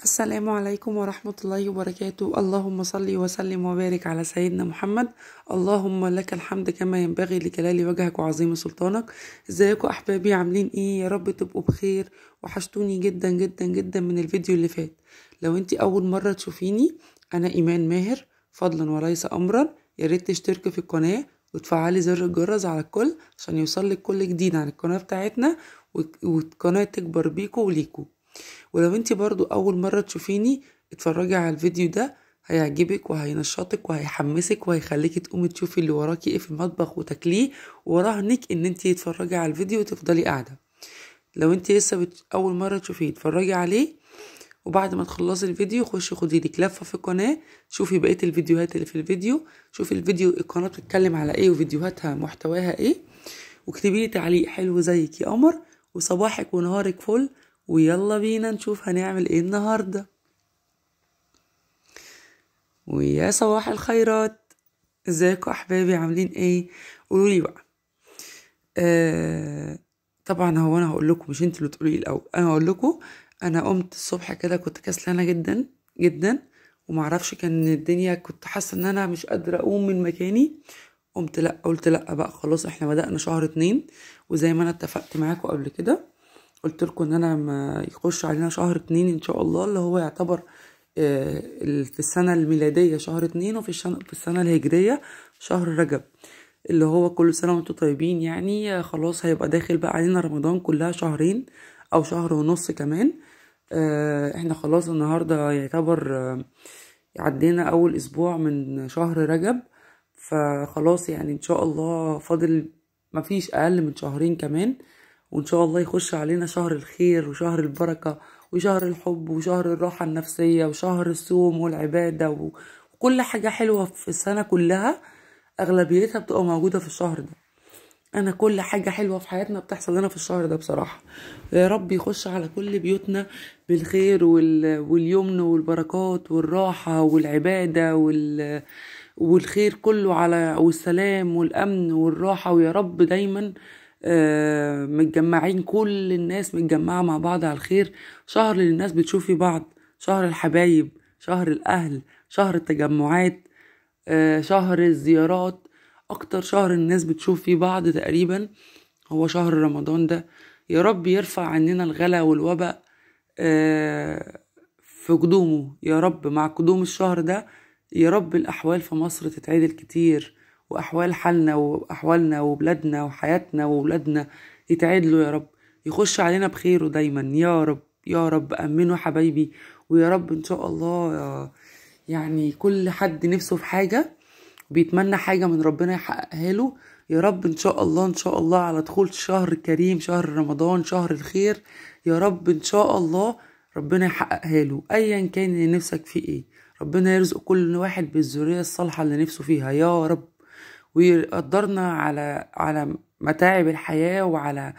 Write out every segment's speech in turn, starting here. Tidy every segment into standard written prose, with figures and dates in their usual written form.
السلام عليكم ورحمة الله وبركاته. اللهم صل وسلم وبارك على سيدنا محمد. اللهم لك الحمد كما ينبغي لجلال وجهك وعظيم سلطانك. ازيكم احبابي، عاملين ايه؟ يا رب تبقوا بخير. وحشتوني جدا جدا جدا من الفيديو اللي فات. لو انتي اول مرة تشوفيني، انا ايمان ماهر، فضلا وليس امرا. يا ريت تشتركي في القناة وتفعلي زر الجرس على الكل عشان يوصلك كل جديد عن القناة بتاعتنا، والقناة تكبر بيكو وليكو. ولو انتي برضو اول مرة تشوفيني، اتفرجي على الفيديو ده، هيعجبك وهينشطك وهيحمسك وهيخليكي تقومي تشوفي اللي وراكي ايه في المطبخ وتاكليه، وراهنك ان انتي تتفرجي على الفيديو وتفضلي قاعدة. لو انتي لسه اول مرة تشوفيه، اتفرجي عليه، وبعد ما تخلصي الفيديو خشي خدي لك لفة في القناة، شوفي بقية الفيديوهات اللي في الفيديو، شوفي الفيديو القناة بتتكلم على ايه وفيديوهاتها محتواها ايه، واكتبي لي تعليق حلو زيك يا قمر، وصباحك ونهارك فل. ويلا بينا نشوف هنعمل ايه النهاردة. ويا صباح الخيرات، ازيكم احبابي، عاملين ايه؟ قولولي بقى. طبعا هو انا هقول لكم، مش انت اللي تقولي الاول، انا هقول لكم. انا قمت الصبح كده كنت كسلانه جدا جدا، ومعرفش، كان الدنيا كنت حاسه ان انا مش قادره اقوم من مكاني. قلت لا بقى خلاص، احنا بدأنا شهر 2، وزي ما انا اتفقت معاكم قبل كده قلت لكم ان انا ما يخش علينا شهر 2 ان شاء الله، اللي هو يعتبر في السنة الميلادية شهر 2، وفي السنة الهجرية شهر رجب، اللي هو كل سنة وانتم طيبين. يعني خلاص هيبقى داخل بقى علينا رمضان كلها شهرين او شهر ونص كمان. احنا خلاص النهاردة يعتبر عدينا اول اسبوع من شهر رجب، فخلاص يعني ان شاء الله فاضل مفيش اقل من شهرين كمان، وان شاء الله يخش علينا شهر الخير وشهر البركة وشهر الحب وشهر الراحة النفسية وشهر الصوم والعبادة وكل حاجة حلوة في السنة كلها اغلبيتها بتبقى موجودة في الشهر ده. انا كل حاجة حلوة في حياتنا بتحصل لنا في الشهر ده بصراحة. يا رب يخش على كل بيوتنا بالخير واليمن والبركات والراحة والعبادة والخير كله والسلام والامن والراحة. ويا رب دايما متجمعين، كل الناس متجمعة مع بعض على الخير. شهر اللي الناس بتشوف فيه بعض، شهر الحبايب، شهر الاهل، شهر التجمعات، شهر الزيارات. اكتر شهر الناس بتشوف فيه بعض تقريبا هو شهر رمضان ده. يا رب يرفع عننا الغلا والوباء في قدومه يا رب. مع قدوم الشهر ده يا رب الأحوال في مصر تتعدل كتير، وأحوال حالنا وأحوالنا وبلادنا وحياتنا وولادنا يتعدلوا يا رب. يخش علينا بخيره دايما يا رب يا رب. أمنوا حبايبي. ويا رب إن شاء الله يعني كل حد نفسه في حاجة بيتمنى حاجة من ربنا يحققها له يا رب. ان شاء الله ان شاء الله على دخول شهر كريم، شهر رمضان، شهر الخير، يا رب ان شاء الله ربنا يحققها له ايا كان اللي نفسك فيه ايه. ربنا يرزق كل واحد بالذرية الصالحة اللي نفسه فيها يا رب، ويقدرنا على متاعب الحياة وعلى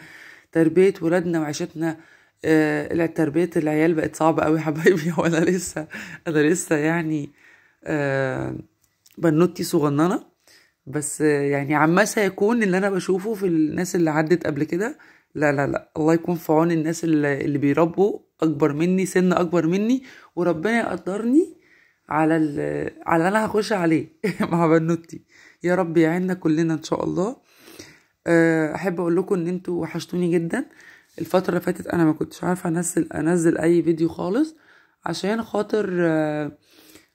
تربية ولادنا وعيشتنا. تربية العيال بقت صعبة قوي حبايبي انا لسه يعني بنوتي صغننة، بس يعني عما سيكون اللي انا بشوفه في الناس اللي عدت قبل كده. لا لا لا، الله يكون في عون الناس اللي بيربوا اكبر مني، سن اكبر مني، وربنا يقدرني على اللي انا هخش عليه مع بنوتي. يا رب يعيننا كلنا ان شاء الله. احب اقول لكم ان انتوا وحشتوني جدا. الفتره اللي فاتت انا ما كنتش عارفه انزل اي فيديو خالص، عشان خاطر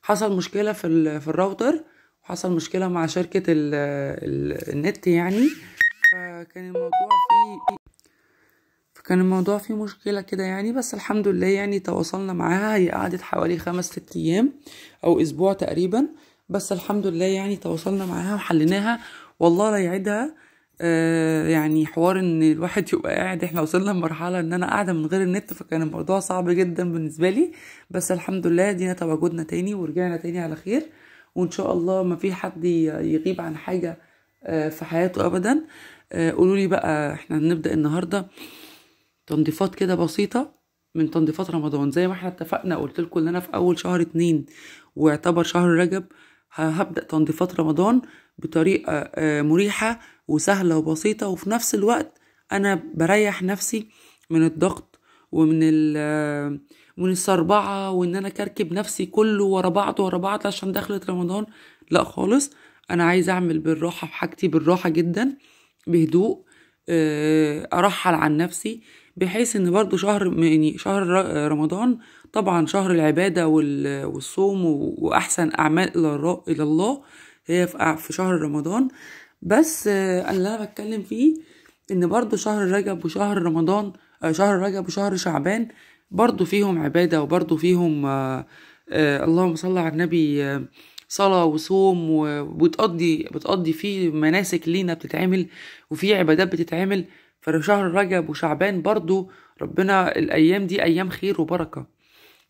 حصل مشكله في الراوتر، وحصل مشكله مع شركه النت يعني. فكان الموضوع فيه مشكله كده يعني، بس الحمد لله يعني تواصلنا معاها. هي قعدت حوالي 5-6 ايام او اسبوع تقريبا، بس الحمد لله يعني تواصلنا معاها وحليناها. والله لا يعيدها. يعني حوار ان الواحد يبقى قاعد، احنا وصلنا لمرحله ان انا قاعده من غير النت، فكان الموضوع صعب جدا بالنسبه لي. بس الحمد لله دينا تواجدنا تاني ورجعنا تاني على خير، وان شاء الله ما في حد يغيب عن حاجه في حياته ابدا. قولوا لي بقى، احنا هنبدا النهارده تنظيفات كده بسيطه من تنظيفات رمضان، زي ما احنا اتفقنا. قلت لكم ان انا في اول شهر 2 واعتبر شهر رجب هبدأ تنظيفات رمضان بطريقة مريحة وسهلة وبسيطة، وفي نفس الوقت أنا بريح نفسي من الضغط ومن الصربعة وان انا كركب نفسي كله ورا بعض ورا بعض عشان دخلت رمضان. لا خالص، انا عايزة اعمل بالراحة في حاجتي، بالراحة جدا، بهدوء. ارحل عن نفسي، بحيث ان برضو يعني شهر رمضان طبعا شهر العبادة والصوم واحسن اعمال الى الله هي في شهر رمضان. بس اللي انا بتكلم فيه ان برضو شهر رجب وشهر رمضان، شهر رجب وشهر شعبان برضو فيهم عبادة، وبرضو فيهم اللهم صل على النبي، صلاة وصوم، بتقضي فيه مناسك لينا بتتعمل، وفي عبادات بتتعمل. فشهر رجب وشعبان برضو ربنا الأيام دي أيام خير وبركة.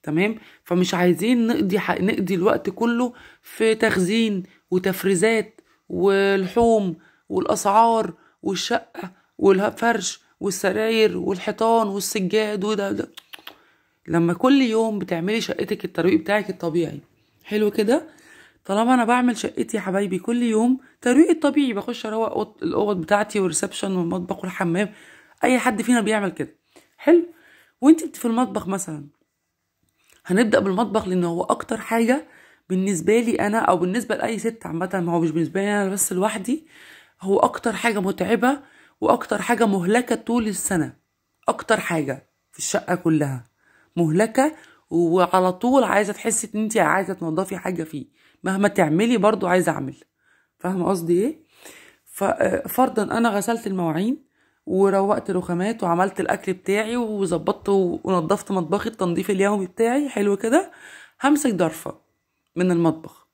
تمام. فمش عايزين نقضي الوقت كله في تخزين وتفريزات والحوم والأسعار والشقة والفرش والسراير والحيطان والسجاد ده. لما كل يوم بتعملي شقتك الترويق بتاعك الطبيعي حلو كده. طالما انا بعمل شقتي يا حبايبي كل يوم ترويق الطبيعي، بخش اروق الاوض بتاعتي والريسبشن والمطبخ والحمام، اي حد فينا بيعمل كده. حلو. وانت في المطبخ مثلا، هنبدأ بالمطبخ لان هو اكتر حاجة بالنسبة لي انا، او بالنسبة لاي ست عامة، ما هو مش بالنسبة لي انا بس لوحدي، هو اكتر حاجة متعبة واكتر حاجة مهلكة طول السنة. اكتر حاجة في الشقة كلها مهلكة، وعلى طول عايزة تحسي ان انتي عايزة تنضفي حاجة فيه، مهما تعملي برضو عايزة اعمل. فاهمة قصدي ايه؟ فرضا انا غسلت المواعين وروقت رخامات وعملت الاكل بتاعي وظبطت ونضفت مطبخي التنظيف اليومي بتاعي حلو كده، همسك ضرفة من المطبخ،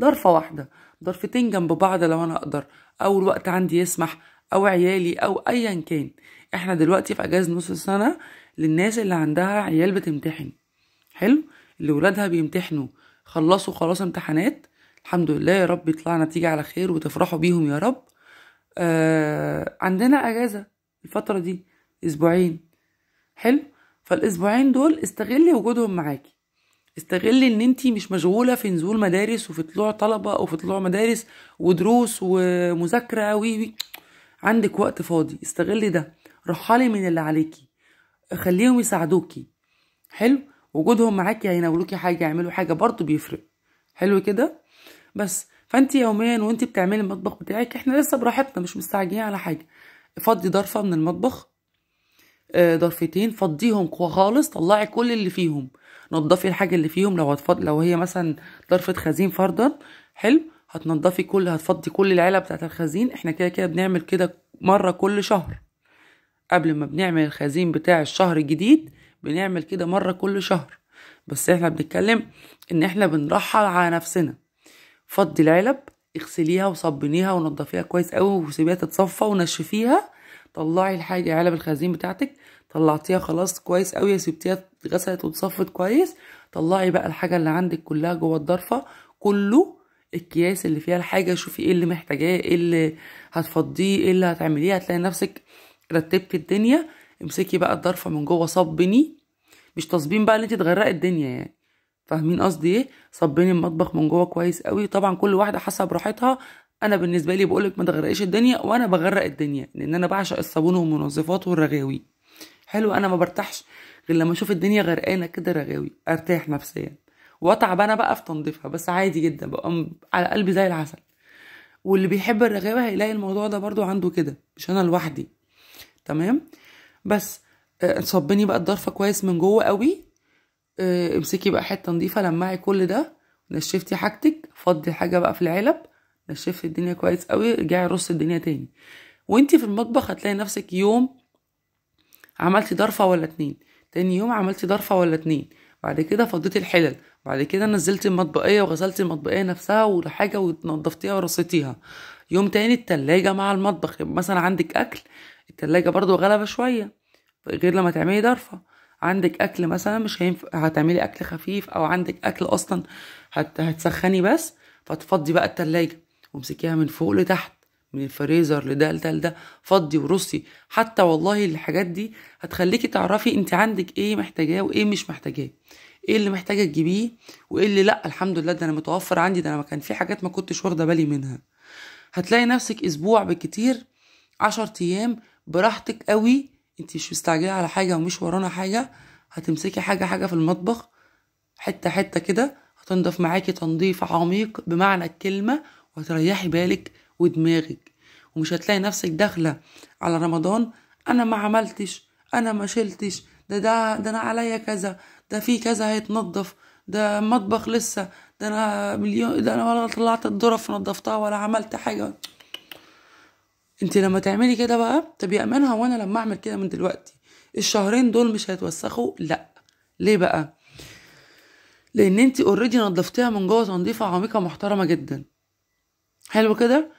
ضرفة واحدة، ضرفتين جنب بعض لو انا اقدر، او الوقت عندي يسمح، او عيالي، او ايا كان. احنا دلوقتي في اجازة نص السنة للناس اللي عندها عيال بتمتحن. حلو. اللي ولادها بيمتحنوا، خلصوا خلاص امتحانات، الحمد لله، يا رب يطلع نتيجة على خير وتفرحوا بيهم يا رب. عندنا اجازة الفترة دي اسبوعين. حلو. فالاسبوعين دول استغلي وجودهم معاكي، استغلي ان انتي مش مشغولة في نزول مدارس وفي طلوع طلبة او في طلوع مدارس ودروس ومذاكرة وي. عندك وقت فاضي، استغلي ده، رحلي من اللي عليكي، خليهم يساعدوكي. حلو. وجودهم معاكي هيناولوكي حاجة، يعملوا حاجة، برضو بيفرق. حلو كده. بس فانت يوميا وانت بتعملي المطبخ بتاعك، احنا لسه براحتنا مش مستعجلين على حاجة، فضي ضرفة من المطبخ، ضرفتين، فضيهم خالص، طلعي كل اللي فيهم، نضفي الحاجة اللي فيهم. لو هي مثلا ضرفة خزين فرضا، حلو، هتفضي كل العلب بتاعت الخزين. احنا كده كده بنعمل كده مرة كل شهر، قبل ما بنعمل الخزين بتاع الشهر الجديد بنعمل كده مرة كل شهر. بس احنا بنتكلم ان احنا بنرحل على نفسنا. فضي العلب، اغسليها وصبنيها ونضفيها كويس قوي وسيبيها تتصفى ونشفيها. طلعي الحاجة، علب الخزين بتاعتك طلعتيها خلاص كويس قوي، سيبتيها اتغسلت وتصفت كويس. طلعي بقى الحاجة اللي عندك كلها جوه الضرفة، كله الكياس اللي فيها الحاجة، شوفي ايه اللي محتاجاه، ايه اللي هتفضيه، ايه اللي هتعمليه، هتلاقي نفسك رتبت الدنيا. امسكي بقى الضرفة من جوه، صبني، مش تصبين بقى اللي انت تغرقي الدنيا يعني، فاهمين قصدي ايه؟ صبني المطبخ من جوه كويس قوي. طبعا كل واحده حسب راحتها، انا بالنسبه لي بقولك ما تغرقيش الدنيا، وانا بغرق الدنيا لان انا بعشق الصابون والمنظفات والرغاوي. حلو. انا ما برتاحش غير لما اشوف الدنيا غرقانه كده رغاوي، ارتاح نفسيا، واتعب انا بقى في تنظيفها، بس عادي جدا بقى على قلبي زي العسل. واللي بيحب الرغاوي هيلاقي الموضوع ده برضو عنده كده، مش انا لوحدي. تمام. بس صبني بقى الضرفه كويس من جوه قوي. امسكي بقى حته نظيفه، لمعي كل ده، نشفتي حاجتك، فضي الحاجه بقى في العلب، نشفتي الدنيا كويس قوي، رجعي رصي الدنيا تاني. وانتي في المطبخ هتلاقي نفسك يوم عملتي ضرفه ولا اتنين، تاني يوم عملتي ضرفه ولا اتنين، بعد كده فضيتي الحلل، بعد كده نزلتي المطبقيه وغسلتي المطبقيه نفسها وحاجه ونضفتيها ورصيتيها. يوم تاني التلاجة مع المطبخ، مثلا عندك اكل، التلاجة برضو غلبة شويه غير لما تعملي ضرفه. عندك اكل مثلا مش هينفع، هتعملي اكل خفيف، او عندك اكل اصلا هتسخني بس، فتفضي بقى التلاجة وامسكيها من فوق لتحت، من الفريزر لده، فضي ورصي. حتى والله الحاجات دي هتخليكي تعرفي انت عندك ايه محتاجاه وايه مش محتاجاه، ايه اللي محتاجه تجيبيه وايه اللي لا الحمد لله ده انا متوفر عندي، ده انا ما كان في حاجات ما كنتش واخده بالي منها. هتلاقي نفسك اسبوع بالكتير، 10 ايام براحتك قوي، انت مش مستعجله على حاجه ومش ورانا حاجه، هتمسكي حاجة حاجة في المطبخ، حتة حتة كده، هتنضف معاكي تنظيف عميق بمعنى الكلمة، وهتريحي بالك ودماغك. ومش هتلاقي نفسك داخلة على رمضان انا ما عملتش، انا ما شلتش، ده انا عليا كذا، ده في كذا هيتنضف، ده مطبخ لسه، ده انا مليون، ده انا ولا طلعت الظرف نضفتها ولا عملت حاجة. انت لما تعملي كده بقى طب يا امانها، وانا لما اعمل كده من دلوقتي الشهرين دول مش هيتوسخوا؟ لا. ليه بقى؟ لان انت اوريدي نضفتيها من جوه تنظيفه عميقه محترمه جدا. حلو كده.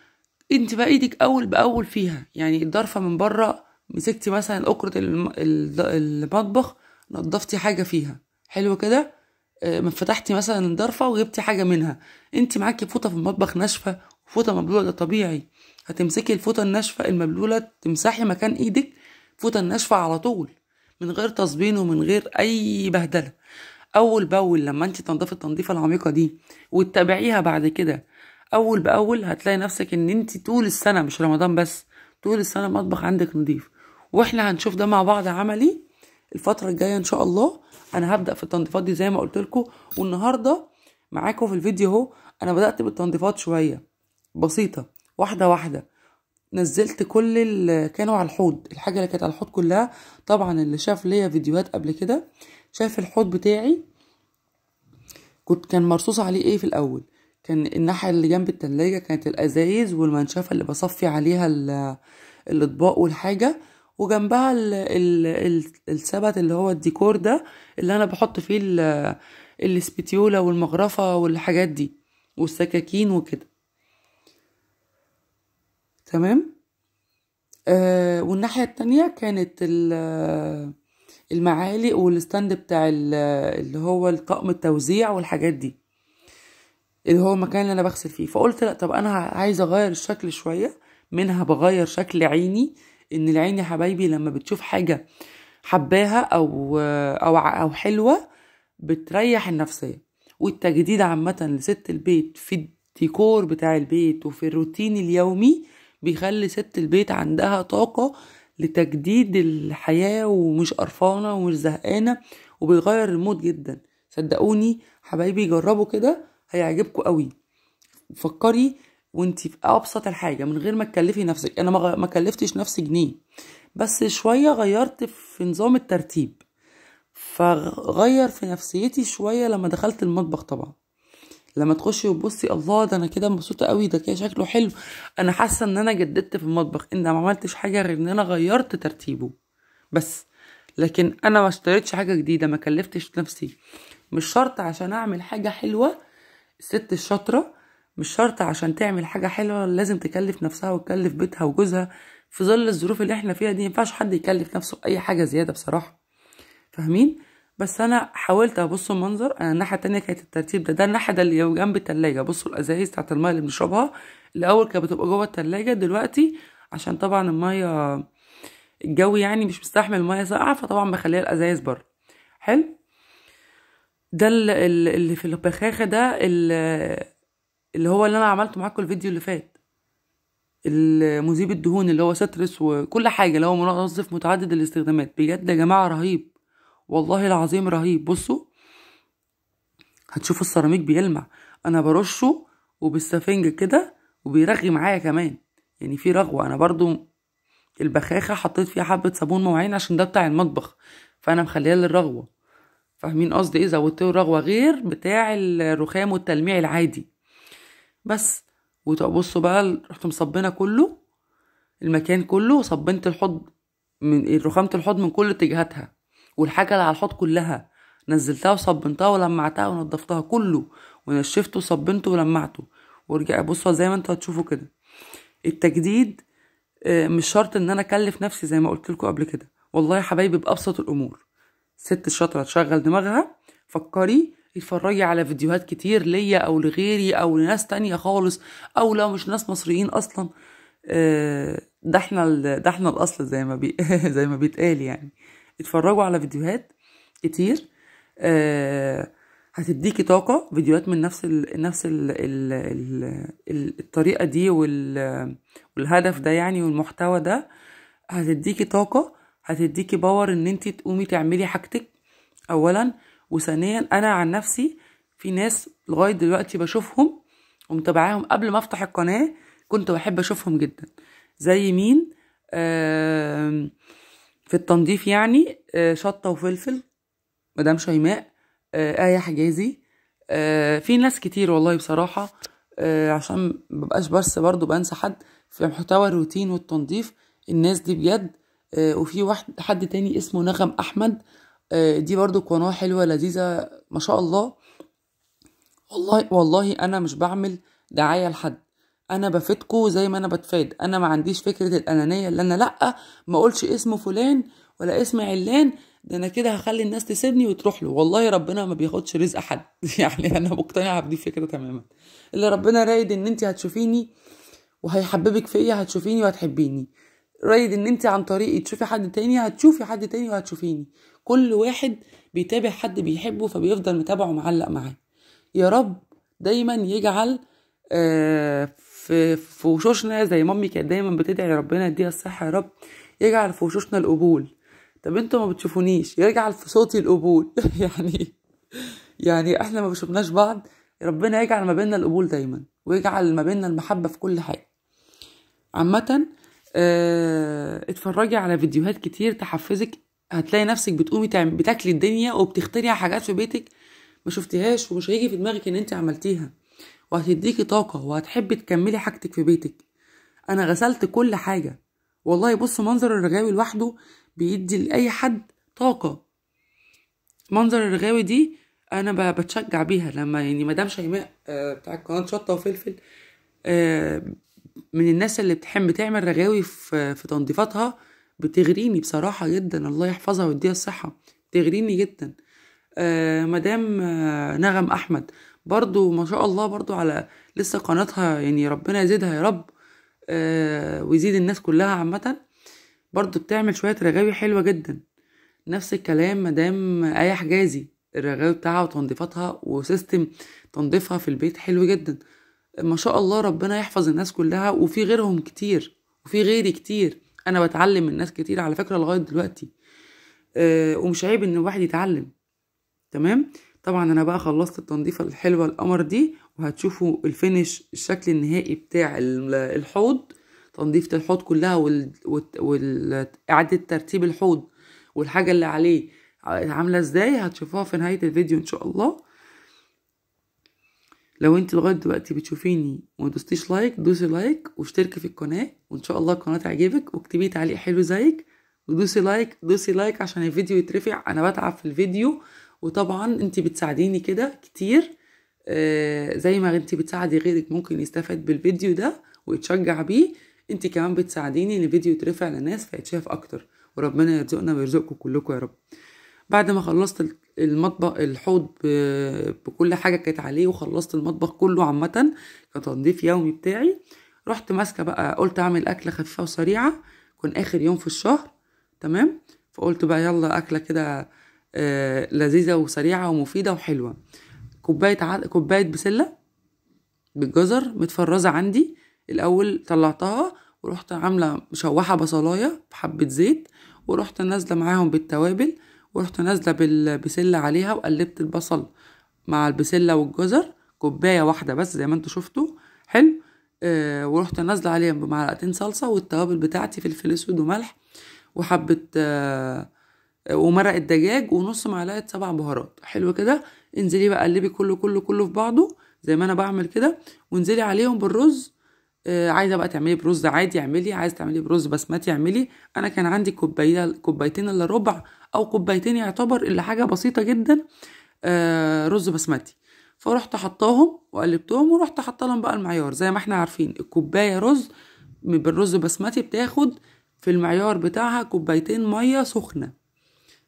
انت بقى ايدك اول باول فيها، يعني الضرفه من بره مسكتي مثلا اكرة المطبخ، نضفتي حاجه فيها. حلو كده. ما فتحتي مثلا الضرفه وجبتي حاجه منها، انت معاكي فوطه في المطبخ ناشفه وفوطه مبلوله، ده طبيعي. هتمسكي الفوطه الناشفه المبلوله تمسحي مكان ايدك الفوطه الناشفه على طول، من غير تصبين ومن غير اي بهدله. اول باول لما انت تنضفي التنظيفه العميقه دي وتتابعيها بعد كده اول باول، هتلاقي نفسك ان انت طول السنه، مش رمضان بس، طول السنه المطبخ عندك نظيف. واحنا هنشوف ده مع بعض عملي الفتره الجايه ان شاء الله. انا هبدا في التنظيفات دي زي ما قلت لكم، والنهارده معاكم في الفيديو اهو انا بدات بالتنظيفات شويه بسيطه، واحده واحده. نزلت كل اللي كانوا على الحوض، الحاجه اللي كانت على الحوض كلها. طبعا اللي شاف ليا فيديوهات قبل كده شاف الحوض بتاعي كان مرصوص عليه ايه في الاول. كان الناحيه اللي جنب التلاجة كانت الازايز والمنشفه اللي بصفي عليها الاطباق والحاجه، وجنبها السبت اللي هو الديكور ده اللي انا بحط فيه السبتيوله والمغرفه والحاجات دي والسكاكين وكده. تمام. والناحيه التانية كانت المعالق والستاند بتاع اللي هو الطقم التوزيع والحاجات دي، اللي هو المكان اللي انا بغسل فيه. فقلت لا، طب انا عايزه اغير الشكل شويه، منها بغير شكل عيني. ان العين يا حبايبي لما بتشوف حاجه حباها او حلوه بتريح النفسيه. والتجديد عامه لست البيت في الديكور بتاع البيت وفي الروتين اليومي بيخلي ست البيت عندها طاقه لتجديد الحياه، ومش قرفانه ومش زهقانه، وبيغير المود جدا. صدقوني حبايبي جربوا كده هيعجبكم قوي. فكري وانتي في ابسط الحاجه من غير ما تكلفي نفسك. انا ما كلفتش نفسي جنيه، بس شويه غيرت في نظام الترتيب، فغير في نفسيتي شويه لما دخلت المطبخ. طبعا لما تخشي وتبصي الله ده انا كده مبسوطه قوي، ده كده شكله حلو، انا حاسه ان انا جددت في المطبخ. ان ما عملتش حاجه غير ان انا غيرت ترتيبه بس، لكن انا ما اشتريتش حاجه جديده، ما كلفتش نفسي. مش شرط عشان اعمل حاجه حلوه الست الشاطرة، مش شرط عشان تعمل حاجة حلوة لازم تكلف نفسها وتكلف بيتها وجوزها. في ظل الظروف اللي احنا فيها دي مينفعش حد يكلف نفسه اي حاجة زيادة بصراحة. فاهمين؟ بس انا حاولت ابص المنظر. انا الناحية التانية كانت الترتيب ده الناحية ده اللي جنب التلاجة. بصوا الازايز بتاعت المية اللي بنشربها، الاول كانت بتبقى جوه التلاجة، دلوقتي عشان طبعا المية الجو يعني مش مستحمل المية ساقعة، فطبعا بخليها الازايز بره. حلو. ده اللي في البخاخة ده اللي هو اللي انا عملته معاكم الفيديو اللي فات، المذيب الدهون اللي هو سترس وكل حاجه، اللي هو منظف متعدد الاستخدامات. بجد يا جماعه رهيب، والله العظيم رهيب. بصوا هتشوفوا السيراميك بيلمع، انا برشه وبالسفنج كده وبيرغي معايا كمان، يعني في رغوه. انا برضو البخاخه حطيت فيها حبه صابون مواعين عشان ده بتاع المطبخ، فانا مخليها للرغوه. فاهمين قصدي ايه؟ زودت له رغوه غير بتاع الرخام والتلميع العادي بس. وتبصوا بقى رحت مصبنه كله، المكان كله، صبنت الحوض من رخامة الحوض من كل اتجاهاتها، والحاجة اللي على الحوض كلها نزلتها وصبنتها ولمعتها ونضفتها كله، ونشفته وصبنته ولمعته. ورجع بصوا زي ما انتوا هتشوفوا كده التجديد. مش شرط ان انا اكلف نفسي زي ما قلت لكم قبل كده. والله يا حبايبي بأبسط الامور ست الشاطرة تشغل دماغها. فكري اتفرجي على فيديوهات كتير ليا او لغيري او لناس تانية خالص، او لو مش ناس مصريين اصلا. ده احنا الاصل زي ما زي ما بيتقال يعني. اتفرجوا على فيديوهات كتير، هتديكي طاقة. فيديوهات من الطريقة دي والهدف ده يعني، والمحتوى ده هتديكي طاقة، هتديكي باور ان انتي تقومي تعملي حاجتك اولا. وثانيا انا عن نفسي في ناس لغايه دلوقتي بشوفهم ومتابعاهم قبل ما افتح القناه، كنت بحب اشوفهم جدا. زي مين؟ في التنظيف يعني شطه وفلفل، مدام شيماء، آية حجازي، في ناس كتير والله بصراحة. عشان مبقاش بس برضو بنسى حد في محتوى الروتين والتنظيف، الناس دي بجد. وفي حد تاني اسمه نغم أحمد، دي برضو قناة حلوة لذيذة ما شاء الله. والله أنا مش بعمل دعاية لحد، أنا بفيدكوا زي ما أنا بتفاد. أنا ما عنديش فكرة الأنانية اللي أنا لأ ما أقولش اسم فلان ولا اسم علان، ده انا كده هخلي الناس تسيبني وتروح له. والله ربنا ما بياخدش رزق حد يعني انا مقتنعه بدي فكره تماما. اللي ربنا رايد ان انت هتشوفيني وهيحببك فيا هتشوفيني وهتحبيني، رايد ان انت عن طريقي تشوفي حد تاني هتشوفي حد تاني وهتشوفيني. كل واحد بيتابع حد بيحبه فبيفضل متابعه ومعلق معاه. يا رب دايما يجعل في وشوشنا زي مامي كانت دايما بتدعي ربنا يديها الصحه، يا رب يجعل في وشوشنا القبول. طب انتوا ما بتشوفونيش، يجعل في صوتي القبول يعني احنا ما بشوفناش بعض، ربنا يجعل ما بيننا القبول دايما، ويجعل ما بيننا المحبة في كل حاجة. عامة اتفرجي على فيديوهات كتير تحفزك، هتلاقي نفسك بتقومي بتاكلي الدنيا وبتخترعي حاجات في بيتك ما شفتيهاش ومش هيجي في دماغك ان انت عملتيها، وهتديكي طاقة وهتحبي تكملي حاجتك في بيتك. انا غسلت كل حاجة والله. بص منظر الرغاوي لوحده بيدي لأي حد طاقة. منظر الرغاوي دي انا بتشجع بيها. لما يعني مدام شيماء بتاع قناة شطة وفلفل من الناس اللي بتحب تعمل رغاوي في تنظيفاتها، بتغريني بصراحة جدا، الله يحفظها ويديها الصحة، بتغريني جدا. مدام نغم احمد برضو ما شاء الله، برضو على لسه قناتها يعني ربنا يزيدها يا رب ويزيد الناس كلها. عامة برضو بتعمل شوية رغاوي حلوة جدا. نفس الكلام مدام آية حجازي، الرغاوي بتاعها وتنظيفاتها وسيستم تنظيفها في البيت حلو جدا ما شاء الله. ربنا يحفظ الناس كلها، وفي غيرهم كتير وفي غيري كتير. انا بتعلم من ناس كتير على فكرة لغاية دلوقتي، ومش عيب ان الواحد يتعلم. تمام. طبعا انا بقى خلصت التنظيفة الحلوة القمر دي، وهتشوفوا الفينش الشكل النهائي بتاع الحوض، تنظيفة الحوض كلها وإعادة ترتيب الحوض والحاجة اللي عليه عاملة ازاي، هتشوفوها في نهاية الفيديو ان شاء الله. لو انت لغاية دلوقتي بتشوفيني وما دوستيش لايك، دوسي لايك واشتركي في القناة، وان شاء الله القناة تعجبك، واكتبي تعليق حلو زيك، ودوسي لايك دوسي لايك عشان الفيديو يترفع. انا بتعب في الفيديو، وطبعا انت بتساعديني كده كتير. زي ما انت بتساعدي غيرك ممكن يستفاد بالفيديو ده ويتشجع بيه، انت كمان بتساعديني ان الفيديو يترفع للناس فيتشاف اكتر، وربنا يرزقنا ويرزقكم كلكم يا رب. بعد ما خلصت المطبخ الحوض بكل حاجة كانت عليه، وخلصت المطبخ كله عامة كتنظيف يومي بتاعي، رحت ماسكة بقى قلت اعمل اكلة خفيفة وسريعة، كن اخر يوم في الشهر. تمام. فقلت بقى يلا اكلة كده لذيذة وسريعة ومفيدة وحلوة. كوباية بسلة بالجزر متفرزة عندي، الاول طلعتها ورحت عاملة مشوحة بصلاية بحبة زيت، ورحت نازلة معاهم بالتوابل، ورحت نازلة بالبسلة عليها، وقلبت البصل مع البسلة والجزر كوباية واحدة بس زي ما انتوا شفتوا. حلو. ورحت نازلة عليها بمعلقتين صلصة، والتوابل بتاعتي فلفل اسود وملح وحبة ومرق الدجاج ونص معلقة 7 بهارات. حلو كده. انزلي بقى قلبي كله كله كله في بعضه زي ما انا بعمل كده، وانزلي عليهم بالرز. عايزه بقى تعملي برز عادي اعملي، عايزه تعملي برز بسمتي اعملي. انا كان عندي كوبايتين الا ربع او كوبايتين، يعتبر اللي حاجه بسيطه جدا رز بسمتي. فرحت حطاهم وقلبتهم، ورحت حاطه لهم بقى المعيار. زي ما احنا عارفين الكوبايه رز بالرز بسمتي بتاخد في المعيار بتاعها كوبايتين ميه سخنه،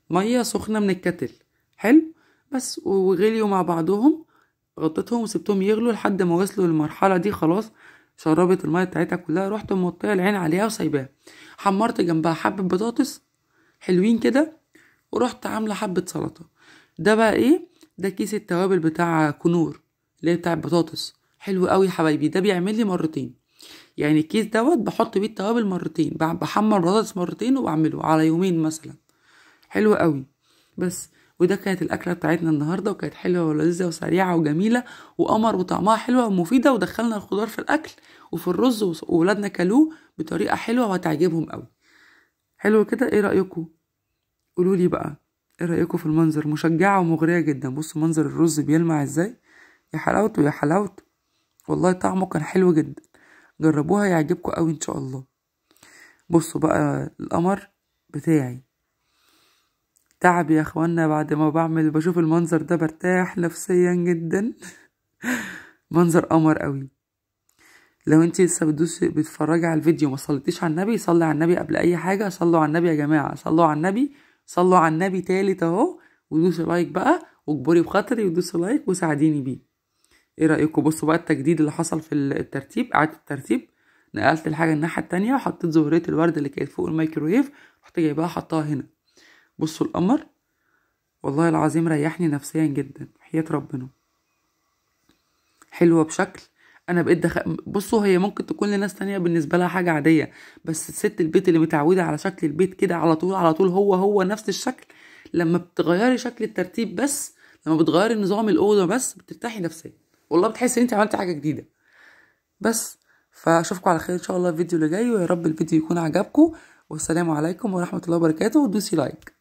ميه سخنه من الكتل. حلو. بس وغليوا مع بعضهم، غطيتهم وسبتهم يغلوا لحد ما وصلوا للمرحله دي، خلاص شربت الميه بتاعتها كلها. رحت موطيه العين عليها وسايباها. حمرت جنبها حبه بطاطس حلوين كده، ورحت عامله حبه سلطه. ده بقى ايه؟ ده كيس التوابل بتاع كنور اللي هي بتاع البطاطس، حلو قوي يا حبايبي. ده بيعمل لي مرتين، يعني الكيس دوت بحط بيه التوابل مرتين، بحمر بطاطس مرتين وبعمله على يومين مثلا. حلو قوي. بس وده كانت الاكله بتاعتنا النهارده، وكانت حلوه ولذيذه وسريعه وجميله وقمر وطعمها حلوه ومفيده، ودخلنا الخضار في الاكل وفي الرز، وولادنا كلوه بطريقه حلوه وهتعجبهم قوي. حلو كده، ايه رايكم؟ قولوا لي بقى ايه رايكم في المنظر؟ مشجعه ومغريه جدا. بصوا منظر الرز بيلمع ازاي، يا حلاوته يا حلاوته، والله طعمه كان حلو جدا. جربوها يعجبكم قوي ان شاء الله. بصوا بقى القمر بتاعي، تعب يا اخوانا، بعد ما بشوف المنظر ده برتاح نفسيا جدا. منظر قمر قوي. لو انت لسه بتتفرجي على الفيديو ما صليتيش على النبي، صلي على النبي قبل اي حاجه. صلوا على النبي يا جماعه، صلوا على النبي، صلوا على النبي تالت اهو، ودوسوا لايك بقى، واجبري بخاطري ودوسوا لايك وساعديني بيه. ايه رايكم؟ بصوا بقى التجديد اللي حصل في الترتيب، اعاده الترتيب. نقلت الحاجه الناحيه التانية وحطيت زهريه الورد اللي كانت فوق الميكرويف، رحت جايباها حطاها هنا. بصوا القمر والله العظيم ريحني نفسيا جدا حياة ربنا. حلوة بشكل انا بقيت بصوا هي ممكن تكون لناس تانية بالنسبة لها حاجة عادية، بس ست البيت اللي متعودة على شكل البيت كده على طول على طول هو نفس الشكل، لما بتغيري شكل الترتيب بس، لما بتغيري نظام الأوضة بس، بترتاحي نفسيا، والله بتحسي ان انت عملتي حاجة جديدة. بس فاشوفكم على خير ان شاء الله الفيديو اللي جاي، ويا رب الفيديو يكون عجبكم، والسلام عليكم ورحمة الله وبركاته، ودوسي لايك.